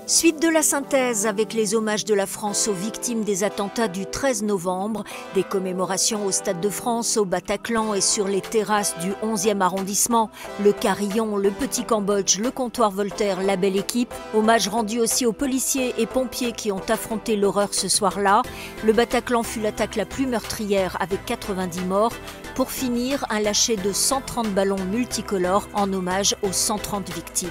Suite de la synthèse avec les hommages de la France aux victimes des attentats du 13 novembre, des commémorations au Stade de France, au Bataclan et sur les terrasses du 11e arrondissement, le Carillon, le Petit Cambodge, le Comptoir Voltaire, la belle équipe, hommage rendu aussi aux policiers et pompiers qui ont affronté l'horreur ce soir-là. Le Bataclan fut l'attaque la plus meurtrière avec 90 morts. Pour finir, un lâcher de 130 ballons multicolores en hommage aux 130 victimes.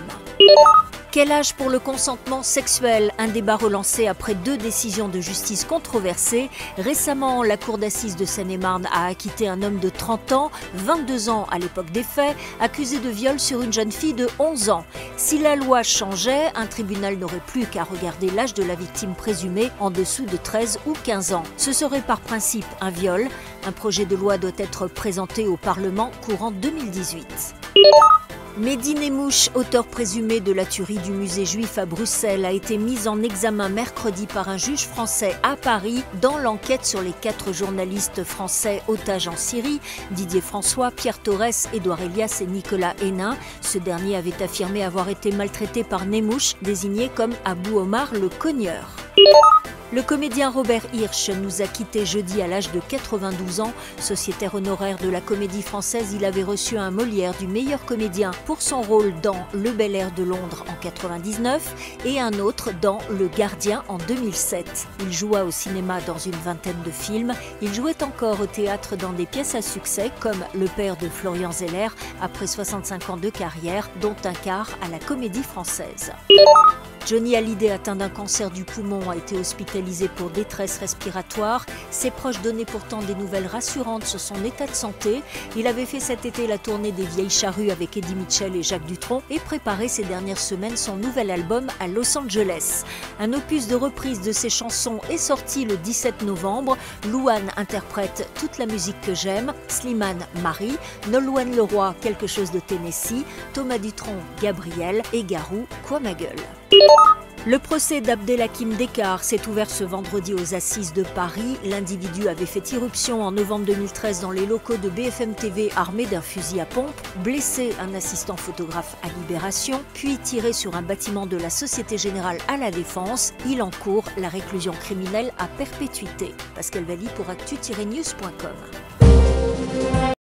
Quel âge pour le consentement sexuel? Un débat relancé après 2 décisions de justice controversées. Récemment, la cour d'assises de Seine-et-Marne a acquitté un homme de 30 ans, 22 ans à l'époque des faits, accusé de viol sur une jeune fille de 11 ans. Si la loi changeait, un tribunal n'aurait plus qu'à regarder l'âge de la victime présumée en dessous de 13 ou 15 ans. Ce serait par principe un viol. Un projet de loi doit être présenté au Parlement courant 2018. Mehdi Nemmouche, auteur présumé de la tuerie du musée juif à Bruxelles, a été mis en examen mercredi par un juge français à Paris dans l'enquête sur les 4 journalistes français otages en Syrie, Didier François, Pierre Torres, Édouard Elias et Nicolas Hénin. Ce dernier avait affirmé avoir été maltraité par Nemmouche, désigné comme Abou Omar le cogneur. Le comédien Robert Hirsch nous a quittés jeudi à l'âge de 92 ans. Sociétaire honoraire de la Comédie Française, il avait reçu un Molière du meilleur comédien pour son rôle dans Le Bel Air de Londres en 99 et un autre dans Le Gardien en 2007. Il joua au cinéma dans une vingtaine de films. Il jouait encore au théâtre dans des pièces à succès comme Le Père de Florian Zeller après 65 ans de carrière, dont un quart à la Comédie Française. Johnny Hallyday, atteint d'un cancer du poumon, a été hospitalisé pour détresse respiratoire. Ses proches donnaient pourtant des nouvelles rassurantes sur son état de santé. Il avait fait cet été la tournée des Vieilles Charrues avec Eddie Mitchell et Jacques Dutronc et préparé ces dernières semaines son nouvel album à Los Angeles. Un opus de reprise de ses chansons est sorti le 17 novembre. Louane interprète Toute la musique que j'aime, Slimane Marie, Nolwenn Leroy Quelque chose de Tennessee, Thomas Dutronc Gabriel et Garou Quoi ma gueule. Le procès d'Abdelhakim Dekar s'est ouvert ce vendredi aux Assises de Paris. L'individu avait fait irruption en novembre 2013 dans les locaux de BFM TV armé d'un fusil à pompe, blessé un assistant photographe à Libération, puis tiré sur un bâtiment de la Société Générale à la Défense. Il encourt la réclusion criminelle à perpétuité. Pascal Valli pour actu-news.com.